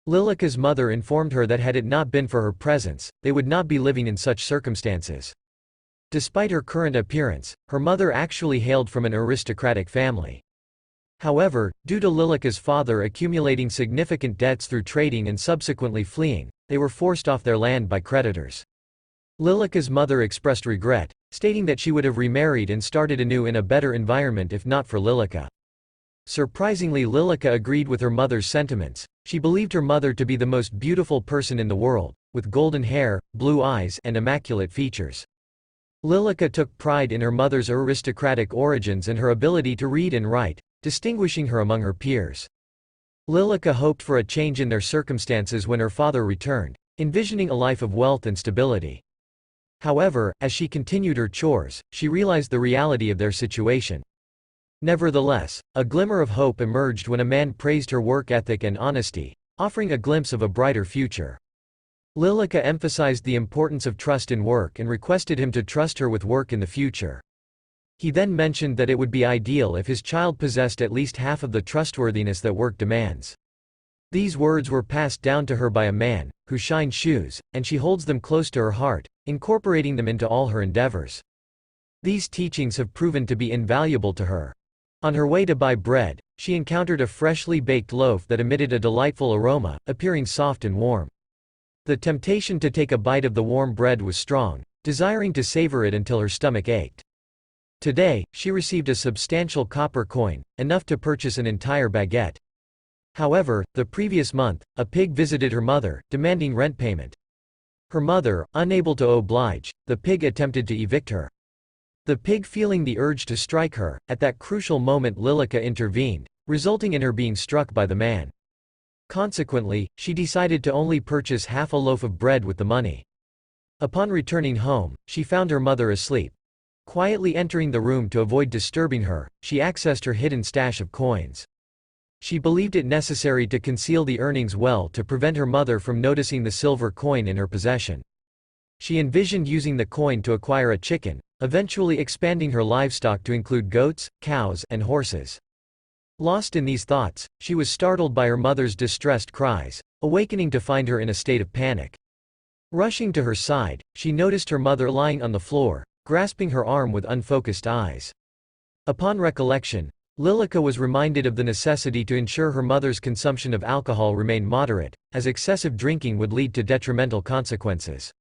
Lilika's mother informed her that had it not been for her presence, they would not be living in such circumstances. Despite her current appearance, her mother actually hailed from an aristocratic family. However, due to Lilika's father accumulating significant debts through trading and subsequently fleeing, they were forced off their land by creditors. Lilika's mother expressed regret, stating that she would have remarried and started anew in a better environment if not for Lilika. Surprisingly, Lilika agreed with her mother's sentiments. She believed her mother to be the most beautiful person in the world, with golden hair, blue eyes, and immaculate features. Lilika took pride in her mother's aristocratic origins and her ability to read and write, distinguishing her among her peers. Lilika hoped for a change in their circumstances when her father returned, envisioning a life of wealth and stability. However, as she continued her chores, she realized the reality of their situation. Nevertheless, a glimmer of hope emerged when a man praised her work ethic and honesty, offering a glimpse of a brighter future. Lilika emphasized the importance of trust in work and requested him to trust her with work in the future. He then mentioned that it would be ideal if his child possessed at least half of the trustworthiness that work demands. These words were passed down to her by a man, who shined shoes, and she holds them close to her heart, incorporating them into all her endeavors. These teachings have proven to be invaluable to her. On her way to buy bread, she encountered a freshly baked loaf that emitted a delightful aroma, appearing soft and warm. The temptation to take a bite of the warm bread was strong, desiring to savor it until her stomach ached. Today, she received a substantial copper coin, enough to purchase an entire baguette. However, the previous month, a pig visited her mother, demanding rent payment. Her mother, unable to oblige, the pig attempted to evict her. The pig feeling the urge to strike her, at that crucial moment Lilika intervened, resulting in her being struck by the man. Consequently, she decided to only purchase half a loaf of bread with the money. Upon returning home, she found her mother asleep. Quietly entering the room to avoid disturbing her, she accessed her hidden stash of coins. She believed it necessary to conceal the earnings well to prevent her mother from noticing the silver coin in her possession. She envisioned using the coin to acquire a chicken, eventually expanding her livestock to include goats, cows, and horses. Lost in these thoughts, she was startled by her mother's distressed cries, awakening to find her in a state of panic. Rushing to her side, she noticed her mother lying on the floor, grasping her arm with unfocused eyes. Upon recollection, Lilika was reminded of the necessity to ensure her mother's consumption of alcohol remained moderate, as excessive drinking would lead to detrimental consequences.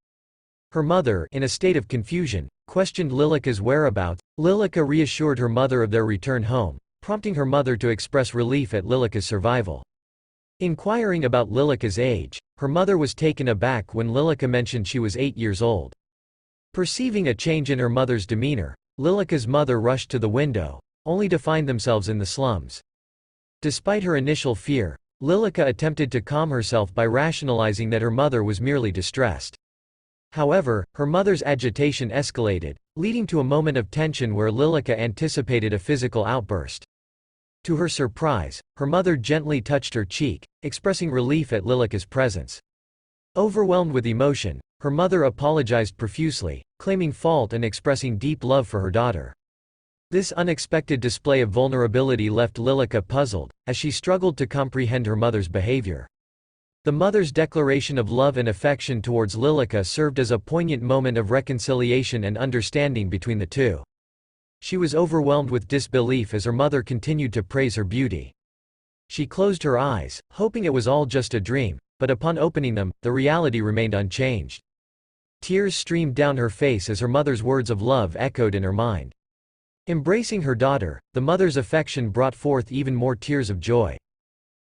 Her mother, in a state of confusion, questioned Lilika's whereabouts. Lilika reassured her mother of their return home, prompting her mother to express relief at Lilika's survival. Inquiring about Lilika's age, her mother was taken aback when Lilika mentioned she was 8 years old. Perceiving a change in her mother's demeanor, Lilika's mother rushed to the window, only to find themselves in the slums. Despite her initial fear, Lilika attempted to calm herself by rationalizing that her mother was merely distressed. However, her mother's agitation escalated, leading to a moment of tension where Lilika anticipated a physical outburst. To her surprise, her mother gently touched her cheek, expressing relief at Lilika's presence. Overwhelmed with emotion, her mother apologized profusely, claiming fault and expressing deep love for her daughter. This unexpected display of vulnerability left Lilika puzzled, as she struggled to comprehend her mother's behavior. The mother's declaration of love and affection towards Lilika served as a poignant moment of reconciliation and understanding between the two. She was overwhelmed with disbelief as her mother continued to praise her beauty. She closed her eyes, hoping it was all just a dream, but upon opening them, the reality remained unchanged. Tears streamed down her face as her mother's words of love echoed in her mind. Embracing her daughter, the mother's affection brought forth even more tears of joy.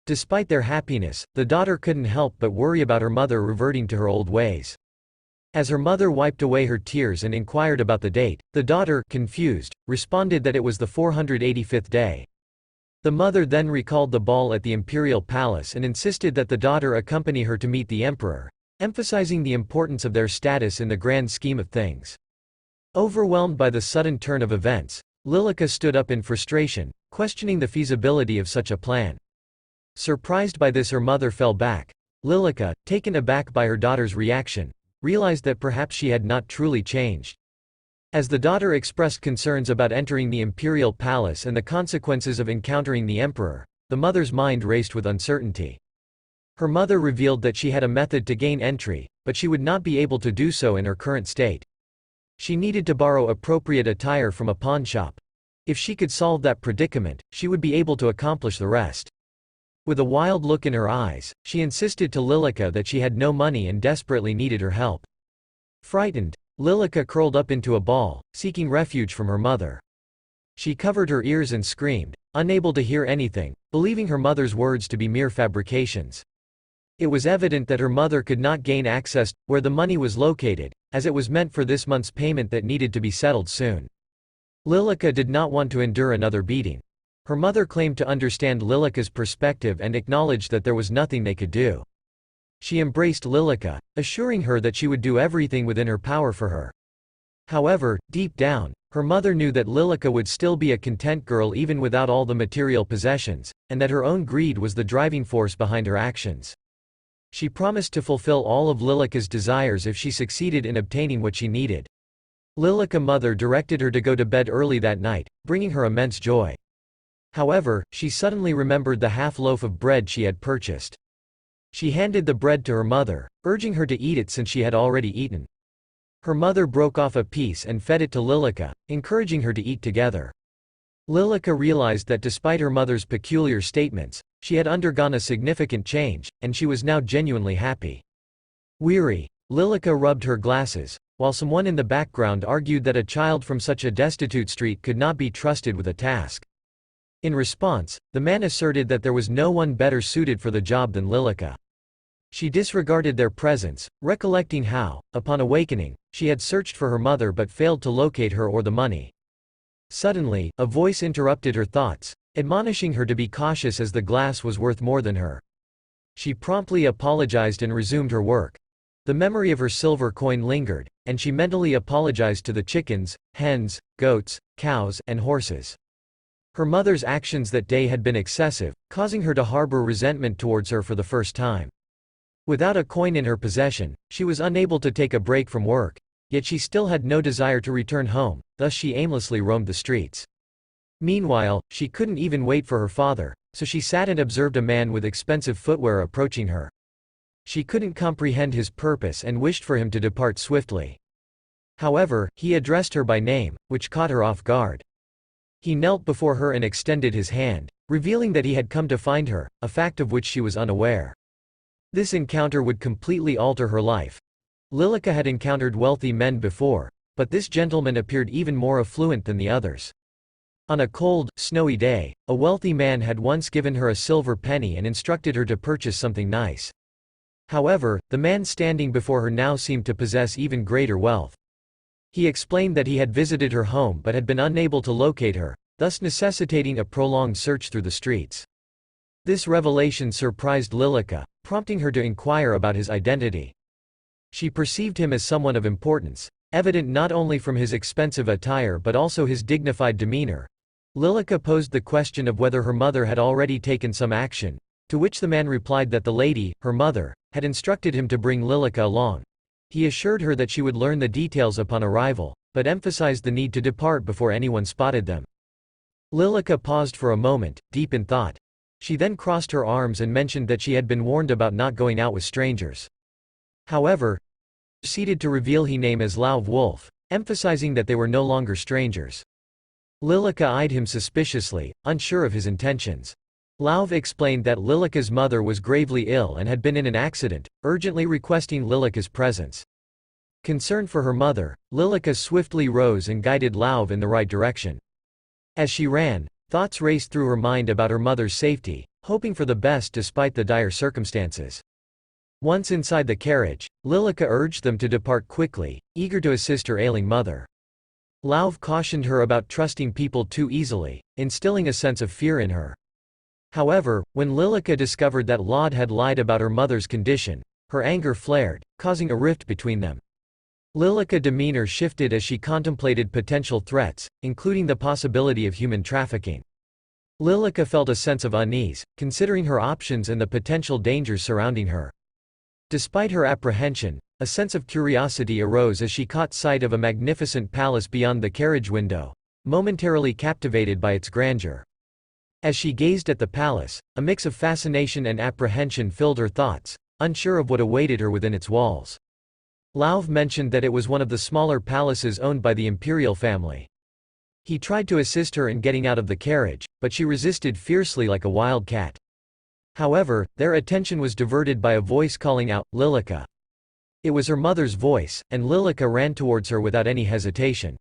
Despite their happiness, the daughter couldn't help but worry about her mother reverting to her old ways. As her mother wiped away her tears and inquired about the date, the daughter, confused, responded that it was the 485th day. The mother then recalled the ball at the imperial palace and insisted that the daughter accompany her to meet the emperor, emphasizing the importance of their status in the grand scheme of things. Overwhelmed by the sudden turn of events, Lilika stood up in frustration, questioning the feasibility of such a plan. Surprised by this, her mother fell back. Lilika, taken aback by her daughter's reaction, realized that perhaps she had not truly changed. As the daughter expressed concerns about entering the imperial palace and the consequences of encountering the emperor, the mother's mind raced with uncertainty. Her mother revealed that she had a method to gain entry, but she would not be able to do so in her current state. She needed to borrow appropriate attire from a pawnshop. If she could solve that predicament, she would be able to accomplish the rest. With a wild look in her eyes, she insisted to Lilika that she had no money and desperately needed her help. Frightened, Lilika curled up into a ball, seeking refuge from her mother. She covered her ears and screamed, unable to hear anything, believing her mother's words to be mere fabrications. It was evident that her mother could not gain access to where the money was located, as it was meant for this month's payment that needed to be settled soon. Lilika did not want to endure another beating. Her mother claimed to understand Lilika's perspective and acknowledged that there was nothing they could do. She embraced Lilika, assuring her that she would do everything within her power for her. However, deep down, her mother knew that Lilika would still be a content girl even without all the material possessions, and that her own greed was the driving force behind her actions. She promised to fulfill all of Lilika's desires if she succeeded in obtaining what she needed. Lilika's mother directed her to go to bed early that night, bringing her immense joy. However, she suddenly remembered the half loaf of bread she had purchased. She handed the bread to her mother, urging her to eat it since she had already eaten. Her mother broke off a piece and fed it to Lilika, encouraging her to eat together. Lilika realized that despite her mother's peculiar statements, she had undergone a significant change, and she was now genuinely happy. Weary, Lilika rubbed her glasses, while someone in the background argued that a child from such a destitute street could not be trusted with a task. In response, the man asserted that there was no one better suited for the job than Lilika. She disregarded their presence, recollecting how, upon awakening, she had searched for her mother but failed to locate her or the money. Suddenly, a voice interrupted her thoughts, admonishing her to be cautious as the glass was worth more than her. She promptly apologized and resumed her work. The memory of her silver coin lingered, and she mentally apologized to the chickens, hens, goats, cows, and horses. Her mother's actions that day had been excessive, causing her to harbor resentment towards her for the first time. Without a coin in her possession, she was unable to take a break from work, yet she still had no desire to return home, thus she aimlessly roamed the streets. Meanwhile, she couldn't even wait for her father, so she sat and observed a man with expensive footwear approaching her. She couldn't comprehend his purpose and wished for him to depart swiftly. However, he addressed her by name, which caught her off guard. He knelt before her and extended his hand, revealing that he had come to find her, a fact of which she was unaware. This encounter would completely alter her life. Lilika had encountered wealthy men before, but this gentleman appeared even more affluent than the others. On a cold, snowy day, a wealthy man had once given her a silver penny and instructed her to purchase something nice. However, the man standing before her now seemed to possess even greater wealth. He explained that he had visited her home but had been unable to locate her, thus necessitating a prolonged search through the streets. This revelation surprised Lilika, prompting her to inquire about his identity. She perceived him as someone of importance, evident not only from his expensive attire but also his dignified demeanor. Lilika posed the question of whether her mother had already taken some action, to which the man replied that the lady, her mother, had instructed him to bring Lilika along. He assured her that she would learn the details upon arrival, but emphasized the need to depart before anyone spotted them. Lilika paused for a moment, deep in thought. She then crossed her arms and mentioned that she had been warned about not going out with strangers. However, he proceeded to reveal his name as Lauv Wolf, emphasizing that they were no longer strangers. Lilika eyed him suspiciously, unsure of his intentions. Lauv explained that Lilika's mother was gravely ill and had been in an accident, urgently requesting Lilika's presence. Concerned for her mother, Lilika swiftly rose and guided Lauv in the right direction. As she ran, thoughts raced through her mind about her mother's safety, hoping for the best despite the dire circumstances. Once inside the carriage, Lilika urged them to depart quickly, eager to assist her ailing mother. Lauv cautioned her about trusting people too easily, instilling a sense of fear in her. However, when Lilika discovered that Laud had lied about her mother's condition, her anger flared, causing a rift between them. Lilika's demeanor shifted as she contemplated potential threats, including the possibility of human trafficking. Lilika felt a sense of unease, considering her options and the potential dangers surrounding her. Despite her apprehension, a sense of curiosity arose as she caught sight of a magnificent palace beyond the carriage window, momentarily captivated by its grandeur. As she gazed at the palace, a mix of fascination and apprehension filled her thoughts, unsure of what awaited her within its walls. Lauv mentioned that it was one of the smaller palaces owned by the imperial family. He tried to assist her in getting out of the carriage, but she resisted fiercely like a wild cat. However, their attention was diverted by a voice calling out, "Lilika." It was her mother's voice, and Lilika ran towards her without any hesitation.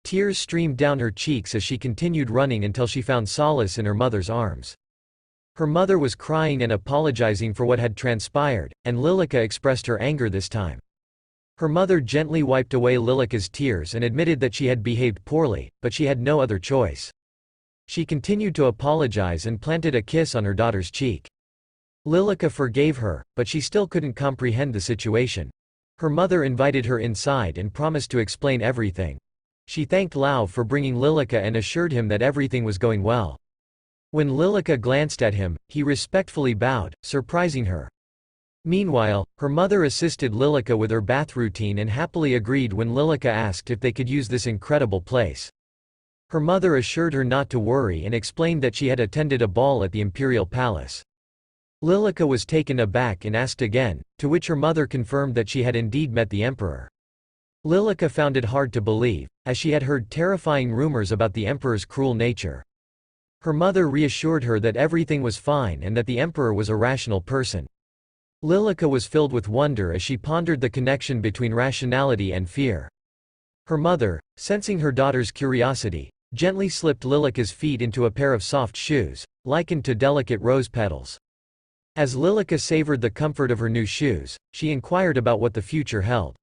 Tears streamed down her cheeks as she continued running until she found solace in her mother's arms. Her mother was crying and apologizing for what had transpired, and Lilika expressed her anger this time. Her mother gently wiped away Lilika's tears and admitted that she had behaved poorly, but she had no other choice. She continued to apologize and planted a kiss on her daughter's cheek. Lilika forgave her, but she still couldn't comprehend the situation. Her mother invited her inside and promised to explain everything. She thanked Lauv for bringing Lilika and assured him that everything was going well. When Lilika glanced at him, he respectfully bowed, surprising her. Meanwhile, her mother assisted Lilika with her bath routine and happily agreed when Lilika asked if they could use this incredible place. Her mother assured her not to worry and explained that she had attended a ball at the imperial palace. Lilika was taken aback and asked again, to which her mother confirmed that she had indeed met the emperor. Lilika found it hard to believe, as she had heard terrifying rumors about the emperor's cruel nature. Her mother reassured her that everything was fine and that the emperor was a rational person. Lilika was filled with wonder as she pondered the connection between rationality and fear. Her mother, sensing her daughter's curiosity, gently slipped Lilika's feet into a pair of soft shoes, likened to delicate rose petals. As Lilika savored the comfort of her new shoes, she inquired about what the future held.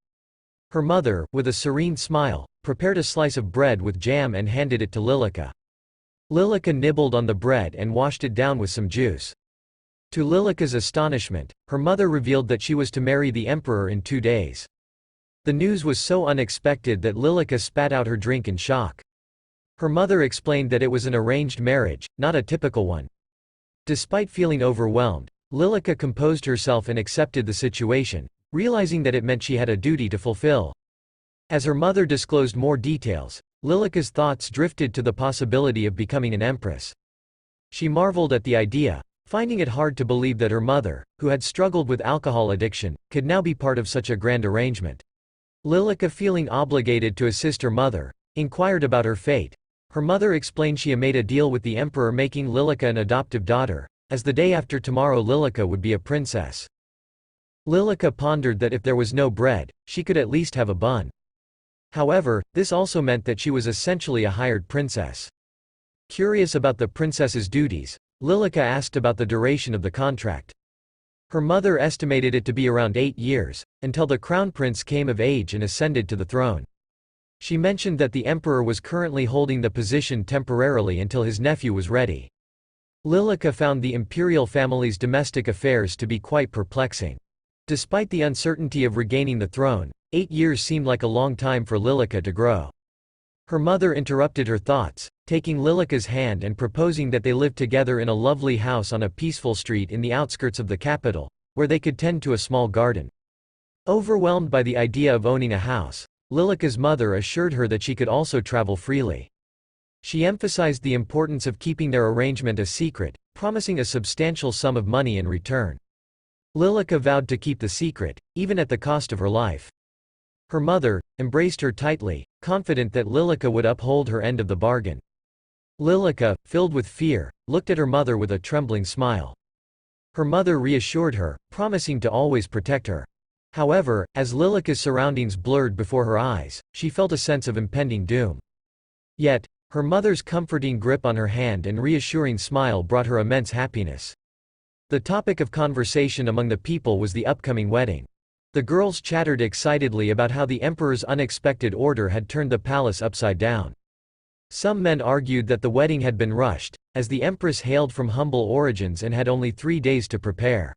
Her mother, with a serene smile, prepared a slice of bread with jam and handed it to Lilika. Lilika nibbled on the bread and washed it down with some juice. To Lilika's astonishment, her mother revealed that she was to marry the emperor in 2 days. The news was so unexpected that Lilika spat out her drink in shock. Her mother explained that it was an arranged marriage, not a typical one. Despite feeling overwhelmed, Lilika composed herself and accepted the situation, realizing that it meant she had a duty to fulfill. As her mother disclosed more details, Lilika's thoughts drifted to the possibility of becoming an empress. She marveled at the idea, finding it hard to believe that her mother, who had struggled with alcohol addiction, could now be part of such a grand arrangement. Lilika, feeling obligated to assist her mother, inquired about her fate. Her mother explained she had made a deal with the emperor, making Lilika an adoptive daughter, as the day after tomorrow Lilika would be a princess. Lilika pondered that if there was no bread, she could at least have a bun. However, this also meant that she was essentially a hired princess. Curious about the princess's duties, Lilika asked about the duration of the contract. Her mother estimated it to be around 8 years, until the crown prince came of age and ascended to the throne. She mentioned that the emperor was currently holding the position temporarily until his nephew was ready. Lilika found the imperial family's domestic affairs to be quite perplexing. Despite the uncertainty of regaining the throne, 8 years seemed like a long time for Lilika to grow. Her mother interrupted her thoughts, taking Lilika's hand and proposing that they live together in a lovely house on a peaceful street in the outskirts of the capital, where they could tend to a small garden. Overwhelmed by the idea of owning a house, Lilika's mother assured her that she could also travel freely. She emphasized the importance of keeping their arrangement a secret, promising a substantial sum of money in return. Lilika vowed to keep the secret, even at the cost of her life. Her mother embraced her tightly, confident that Lilika would uphold her end of the bargain. Lilika, filled with fear, looked at her mother with a trembling smile. Her mother reassured her, promising to always protect her. However, as Lilika's surroundings blurred before her eyes, she felt a sense of impending doom. Yet, her mother's comforting grip on her hand and reassuring smile brought her immense happiness. The topic of conversation among the people was the upcoming wedding. The girls chattered excitedly about how the emperor's unexpected order had turned the palace upside down. Some men argued that the wedding had been rushed, as the empress hailed from humble origins and had only 3 days to prepare.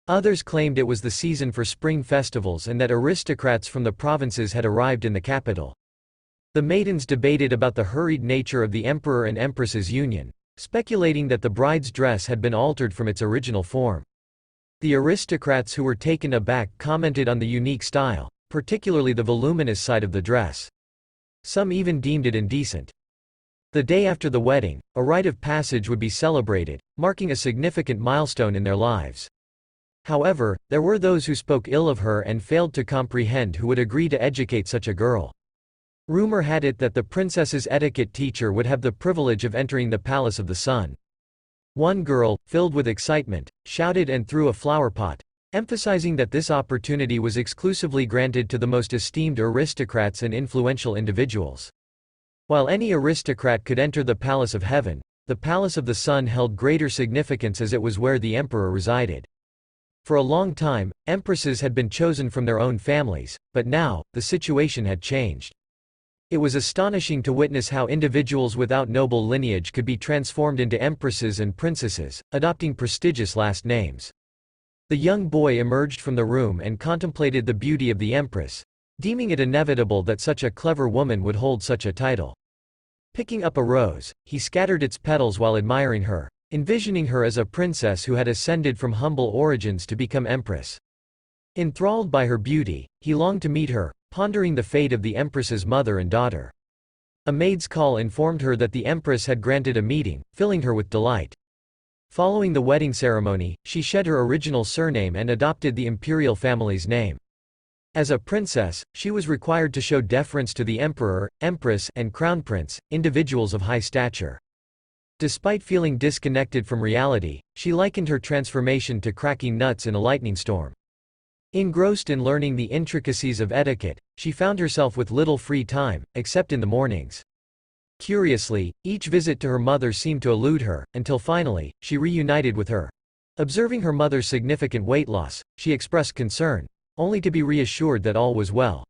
Others claimed it was the season for spring festivals and that aristocrats from the provinces had arrived in the capital. The maidens debated about the hurried nature of the emperor and empress's union, speculating that the bride's dress had been altered from its original form. The aristocrats who were taken aback commented on the unique style, particularly the voluminous side of the dress. Some even deemed it indecent. The day after the wedding, a rite of passage would be celebrated, marking a significant milestone in their lives. However, there were those who spoke ill of her and failed to comprehend who would agree to educate such a girl. Rumor had it that the princess's etiquette teacher would have the privilege of entering the palace of the sun. One girl, filled with excitement, shouted and threw a flower pot, emphasizing that this opportunity was exclusively granted to the most esteemed aristocrats and influential individuals. While any aristocrat could enter the palace of heaven, the palace of the sun held greater significance as it was where the emperor resided. For a long time, empresses had been chosen from their own families, but now, the situation had changed. It was astonishing to witness how individuals without noble lineage could be transformed into empresses and princesses, adopting prestigious last names. The young boy emerged from the room and contemplated the beauty of the empress, deeming it inevitable that such a clever woman would hold such a title. Picking up a rose, he scattered its petals while admiring her, envisioning her as a princess who had ascended from humble origins to become empress. Enthralled by her beauty, he longed to meet her, pondering the fate of the empress's mother and daughter. A maid's call informed her that the empress had granted a meeting, filling her with delight. Following the wedding ceremony, she shed her original surname and adopted the imperial family's name. As a princess, she was required to show deference to the emperor, empress, and crown prince, individuals of high stature. Despite feeling disconnected from reality, she likened her transformation to cracking nuts in a lightning storm. Engrossed in learning the intricacies of etiquette, she found herself with little free time, except in the mornings. Curiously, each visit to her mother seemed to elude her, until finally, she reunited with her. Observing her mother's significant weight loss, she expressed concern, only to be reassured that all was well.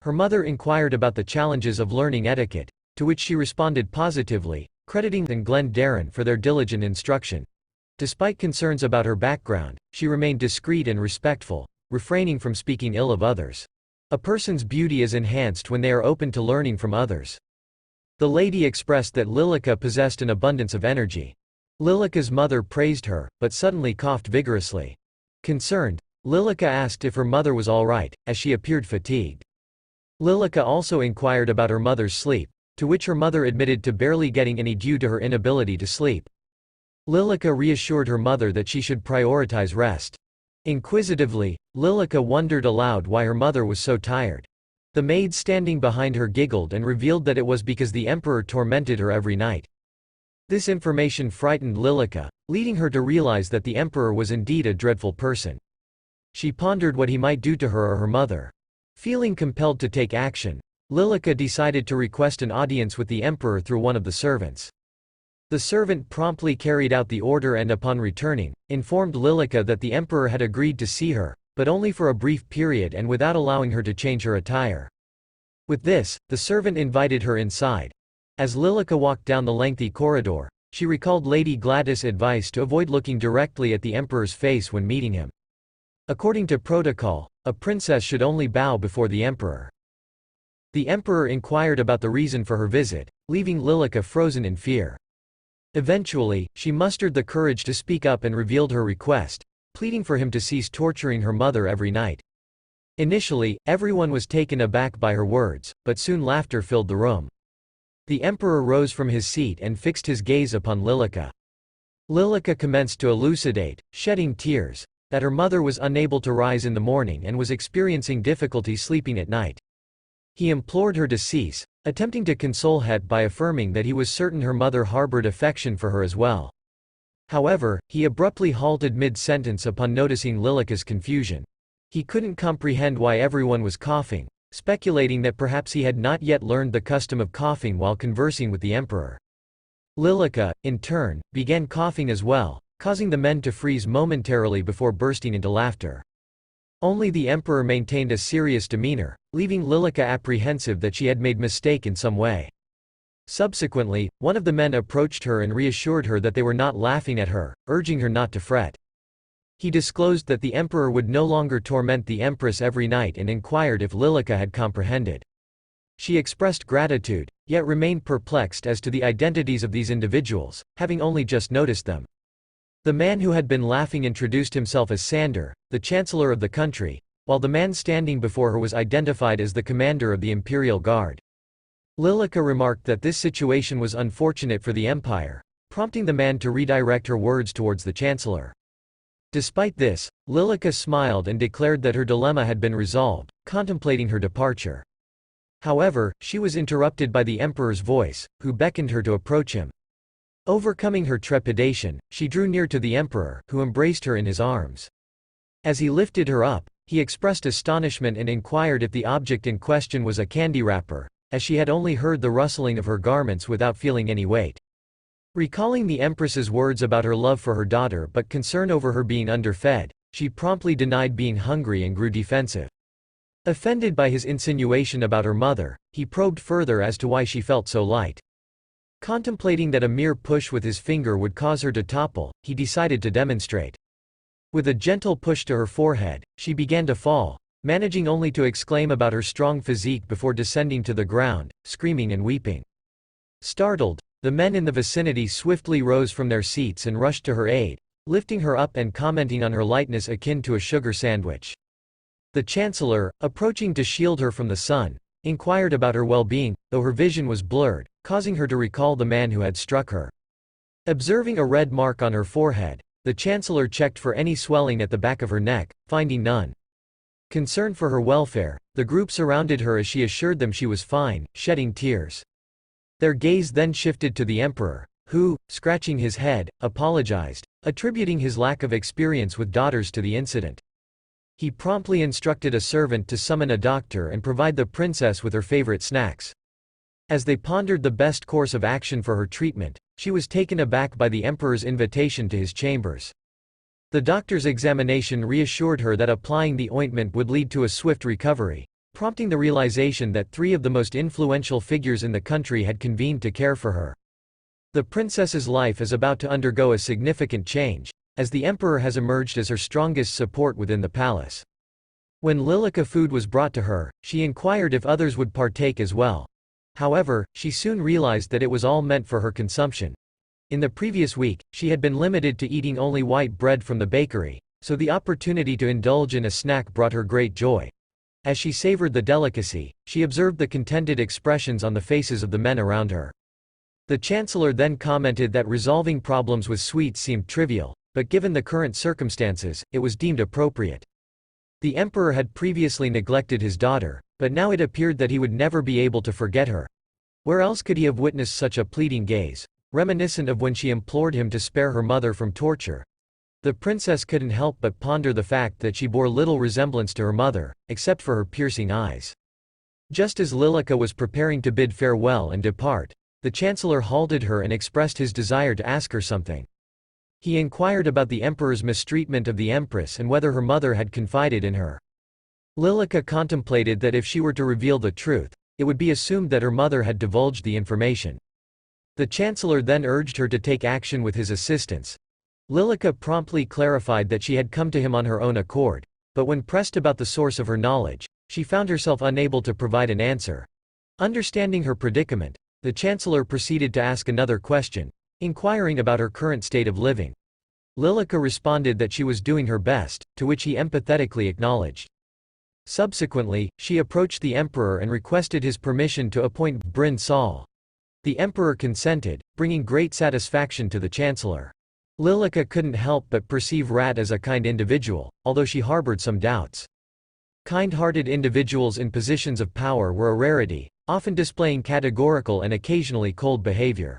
Her mother inquired about the challenges of learning etiquette, to which she responded positively, crediting and Glenn Darren for their diligent instruction. Despite concerns about her background, she remained discreet and respectful, refraining from speaking ill of others. A person's beauty is enhanced when they are open to learning from others. The lady expressed that Lilika possessed an abundance of energy. Lilika's mother praised her, but suddenly coughed vigorously. Concerned, Lilika asked if her mother was all right, as she appeared fatigued. Lilika also inquired about her mother's sleep, to which her mother admitted to barely getting any due to her inability to sleep. Lilika reassured her mother that she should prioritize rest. Inquisitively, Lilika wondered aloud why her mother was so tired. The maid standing behind her giggled and revealed that it was because the emperor tormented her every night. This information frightened Lilika, leading her to realize that the emperor was indeed a dreadful person. She pondered what he might do to her or her mother. Feeling compelled to take action, Lilika decided to request an audience with the emperor through one of the servants. The servant promptly carried out the order and upon returning, informed Lilika that the emperor had agreed to see her, but only for a brief period and without allowing her to change her attire. With this, the servant invited her inside. As Lilika walked down the lengthy corridor, she recalled Lady Gladys' advice to avoid looking directly at the emperor's face when meeting him. According to protocol, a princess should only bow before the emperor. The emperor inquired about the reason for her visit, leaving Lilika frozen in fear. Eventually, she mustered the courage to speak up and revealed her request, pleading for him to cease torturing her mother every night. Initially, everyone was taken aback by her words, but soon laughter filled the room. The emperor rose from his seat and fixed his gaze upon Lilika. Lilika commenced to elucidate, shedding tears, that her mother was unable to rise in the morning and was experiencing difficulty sleeping at night. He implored her to cease, attempting to console her by affirming that he was certain her mother harbored affection for her as well. However, he abruptly halted mid-sentence upon noticing Lilika's confusion. He couldn't comprehend why everyone was coughing, speculating that perhaps he had not yet learned the custom of coughing while conversing with the emperor. Lilika, in turn, began coughing as well, causing the men to freeze momentarily before bursting into laughter. Only the emperor maintained a serious demeanor, leaving Lilika apprehensive that she had made mistake in some way. Subsequently, one of the men approached her and reassured her that they were not laughing at her, urging her not to fret. He disclosed that the emperor would no longer torment the empress every night and inquired if Lilika had comprehended. She expressed gratitude, yet remained perplexed as to the identities of these individuals, having only just noticed them. The man who had been laughing introduced himself as Sander, the chancellor of the country, while the man standing before her was identified as the commander of the imperial guard. Lilika remarked that this situation was unfortunate for the empire, prompting the man to redirect her words towards the chancellor. Despite this, Lilika smiled and declared that her dilemma had been resolved, contemplating her departure. However, she was interrupted by the emperor's voice, who beckoned her to approach him. Overcoming her trepidation, she drew near to the emperor, who embraced her in his arms. As he lifted her up, he expressed astonishment and inquired if the object in question was a candy wrapper, as she had only heard the rustling of her garments without feeling any weight. Recalling the empress's words about her love for her daughter but concern over her being underfed, she promptly denied being hungry and grew defensive. Offended by his insinuation about her mother, he probed further as to why she felt so light. Contemplating that a mere push with his finger would cause her to topple, he decided to demonstrate. With a gentle push to her forehead, she began to fall, managing only to exclaim about her strong physique before descending to the ground, screaming and weeping. Startled, the men in the vicinity swiftly rose from their seats and rushed to her aid, lifting her up and commenting on her lightness akin to a sugar sandwich. The chancellor, approaching to shield her from the sun, inquired about her well-being, though her vision was blurred, causing her to recall the man who had struck her. Observing a red mark on her forehead, the chancellor checked for any swelling at the back of her neck, finding none. Concerned for her welfare, the group surrounded her as she assured them she was fine, shedding tears. Their gaze then shifted to the emperor, who, scratching his head, apologized, attributing his lack of experience with daughters to the incident. He promptly instructed a servant to summon a doctor and provide the princess with her favorite snacks. As they pondered the best course of action for her treatment, she was taken aback by the emperor's invitation to his chambers. The doctor's examination reassured her that applying the ointment would lead to a swift recovery, prompting the realization that 3 of the most influential figures in the country had convened to care for her. The princess's life is about to undergo a significant change, as the emperor has emerged as her strongest support within the palace. When Lilika food was brought to her, she inquired if others would partake as well. However, she soon realized that it was all meant for her consumption. In the previous week, she had been limited to eating only white bread from the bakery, so the opportunity to indulge in a snack brought her great joy. As she savored the delicacy, she observed the contented expressions on the faces of the men around her. The chancellor then commented that resolving problems with sweets seemed trivial, but given the current circumstances, it was deemed appropriate. The emperor had previously neglected his daughter, but now it appeared that he would never be able to forget her. Where else could he have witnessed such a pleading gaze, reminiscent of when she implored him to spare her mother from torture? The princess couldn't help but ponder the fact that she bore little resemblance to her mother, except for her piercing eyes. Just as Lilika was preparing to bid farewell and depart, the chancellor halted her and expressed his desire to ask her something. He inquired about the emperor's mistreatment of the empress and whether her mother had confided in her. Lilika contemplated that if she were to reveal the truth, it would be assumed that her mother had divulged the information. The chancellor then urged her to take action with his assistance. Lilika promptly clarified that she had come to him on her own accord, but when pressed about the source of her knowledge, she found herself unable to provide an answer. Understanding her predicament, the chancellor proceeded to ask another question, inquiring about her current state of living. Lilika responded that she was doing her best, to which he empathetically acknowledged. Subsequently, she approached the emperor and requested his permission to appoint Bryn Saul. The emperor consented, bringing great satisfaction to the chancellor. Lilika couldn't help but perceive Rat as a kind individual, although she harbored some doubts. Kind-hearted individuals in positions of power were a rarity, often displaying categorical and occasionally cold behavior.